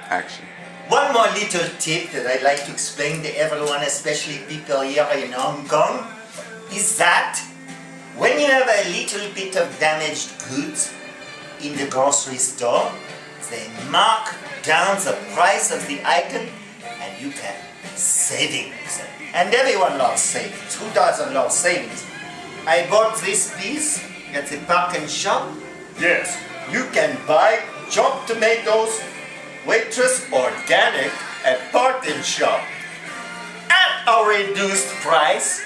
Action. One more little tip that I'd like to explain to everyone, especially people here in Hong Kong, is that when you have a little bit of damaged goods in the grocery store, they mark down the price of the item and you can savings. And everyone loves savings. Who doesn't love savings? I bought this piece at the Park and Shop. Yes, you can buy chopped tomatoes, waitress organic at Park and Shop at a reduced price,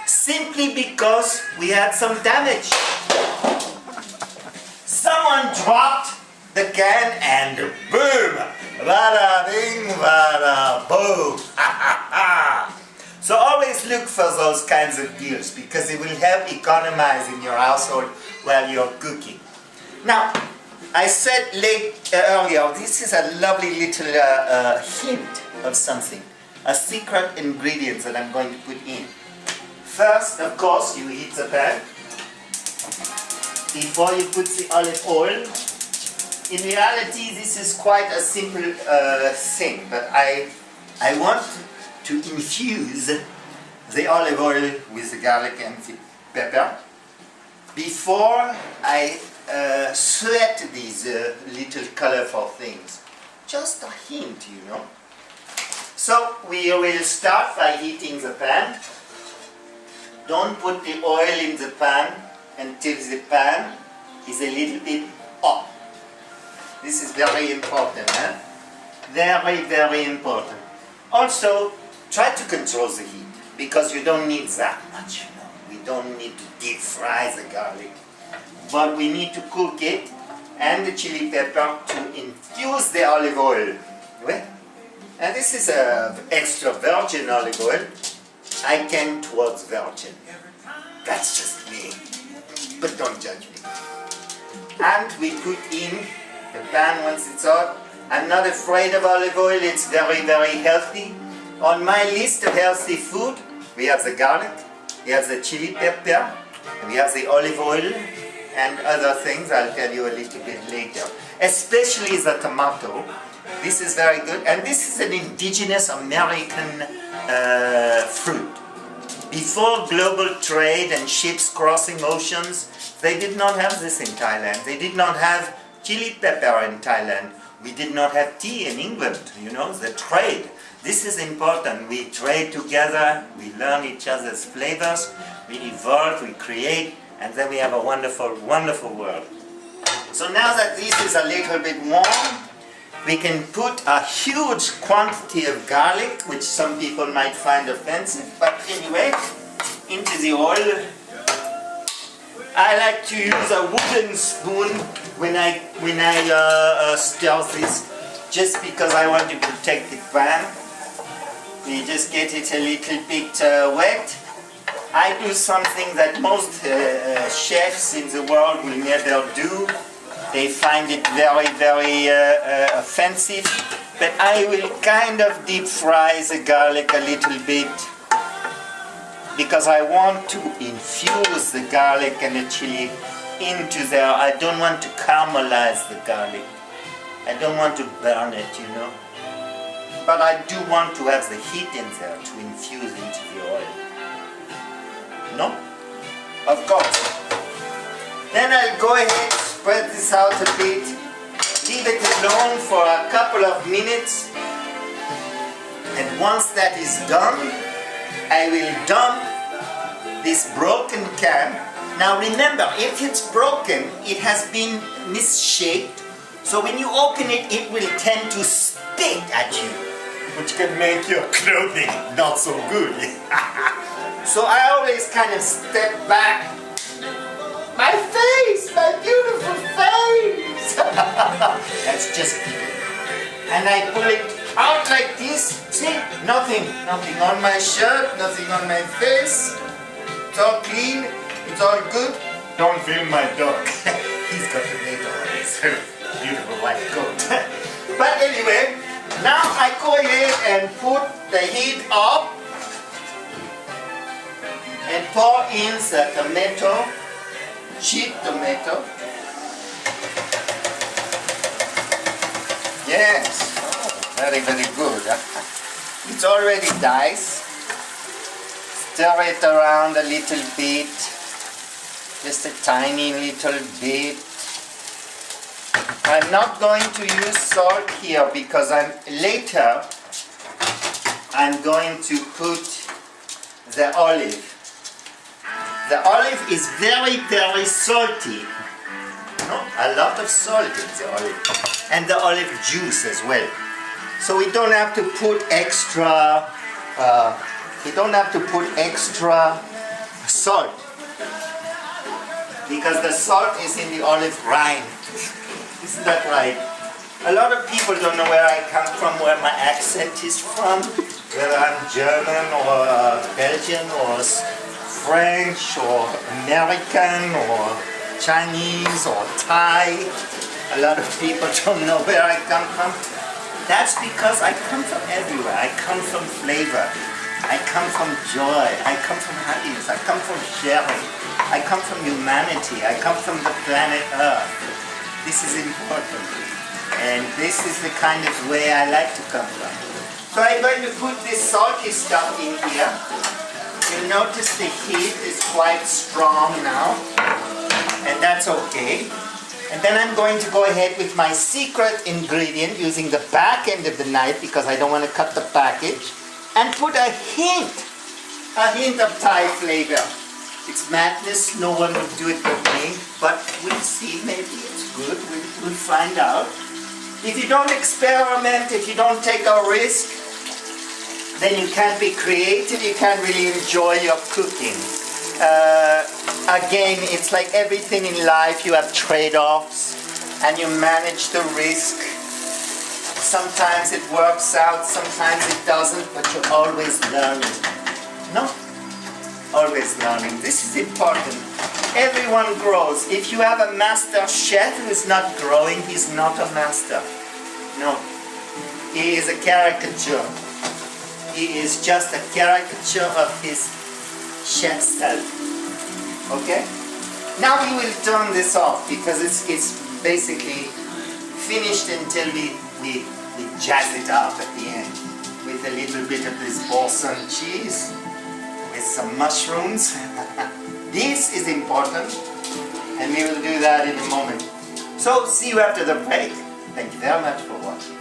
simply because we had some damage. Someone dropped the can and boom! Bada bing, bada boom! So always look for those kinds of deals because it will help economize in your household while you're cooking. Now, I said earlier, this is a lovely little hint of something, a secret ingredient that I'm going to put in. First, of course, you heat the pan before you put the olive oil. In reality, this is quite a simple thing, but I want to infuse the olive oil with the garlic and the pepper before I sweat these little colorful things. Just a hint, you know. So we will start by heating the pan. Don't put the oil in the pan until the pan is a little bit hot. This is very important, huh? Very, very important. Also, try to control the heat because you don't need that much, you know. We don't need to deep fry the garlic, but we need to cook it and the chili pepper to infuse the olive oil. Well, and this is extra virgin olive oil. I tend towards virgin. That's just me, but don't judge me. And we put in the pan once it's hot. I'm not afraid of olive oil, it's very, very healthy. On my list of healthy food, we have the garlic, we have the chili pepper, we have the olive oil, and other things I'll tell you a little bit later. Especially the tomato. This is very good, and this is an indigenous American fruit. Before global trade and ships crossing oceans, they did not have this in Thailand. They did not have chili pepper in Thailand. We did not have tea in England, you know, the trade. This is important. We trade together, we learn each other's flavors, we evolve, we create, and then we have a wonderful, wonderful world. So now that this is a little bit warm, we can put a huge quantity of garlic, which some people might find offensive, but anyway, into the oil. I like to use a wooden spoon when I stir this, just because I want to protect the pan. We just get it a little bit wet. I do something that most chefs in the world will never do. They find it very, very offensive, but I will kind of deep fry the garlic a little bit because I want to infuse the garlic and the chili into there. I don't want to caramelize the garlic. I don't want to burn it, you know. But I do want to have the heat in there to infuse into the oil. No? Of course. Then I'll go ahead, spread this out a bit, leave it alone for a couple of minutes, and once that is done, I will dump this broken can. Now remember, if it's broken, it has been misshaped, so when you open it, it will tend to spit at you, which can make your clothing not so good. So I always kind of step back. My face, my beautiful face! That's just people. And I pull it out like this. See, nothing on my shirt, nothing on my face. It's all clean, it's all good. Don't film my dog. He's got tomato on his beautiful white coat. But anyway, now I go ahead and put the heat up and pour in the tomato. Cheap tomato. Yes, oh, very, very good. It's already diced. Stir it around a little bit, just a tiny little bit. I'm not going to use salt here because later I'm going to put the olive. The olive is very, very salty. No, a lot of salt in the olive, and the olive juice as well. So we don't have to put extra. Salt because the salt is in the olive rind. Isn't that right? A lot of people don't know where I come from, where my accent is from, whether I'm German or Belgian or French or American or Chinese or Thai. A lot of people don't know where I come from. That's because I come from everywhere. I come from flavor. I come from joy. I come from happiness. I come from sharing. I come from humanity. I come from the planet Earth. This is important. And this is the kind of way I like to come from. So I'm going to put this salty stuff in here. You'll notice the heat is quite strong now. And that's okay. And then I'm going to go ahead with my secret ingredient using the back end of the knife because I don't want to cut the package. And put a hint of Thai flavor. It's madness, no one would do it but me, but we'll see, maybe it's good, we'll find out. If you don't experiment, if you don't take a risk, then you can't be creative, you can't really enjoy your cooking. Again, it's like everything in life, you have trade-offs, and you manage the risk. Sometimes it works out, sometimes it doesn't, but you're always learning. No? Always learning. This is important. Everyone grows. If you have a master chef who is not growing, he's not a master. No. He is a caricature. He is just a caricature of his chef self. Okay? Now we will turn this off because it's basically finished until we jazz it up at the end with a little bit of this Boursin cheese with some mushrooms. This is important, and we will do that in a moment. So see you after the break. Thank you very much for watching.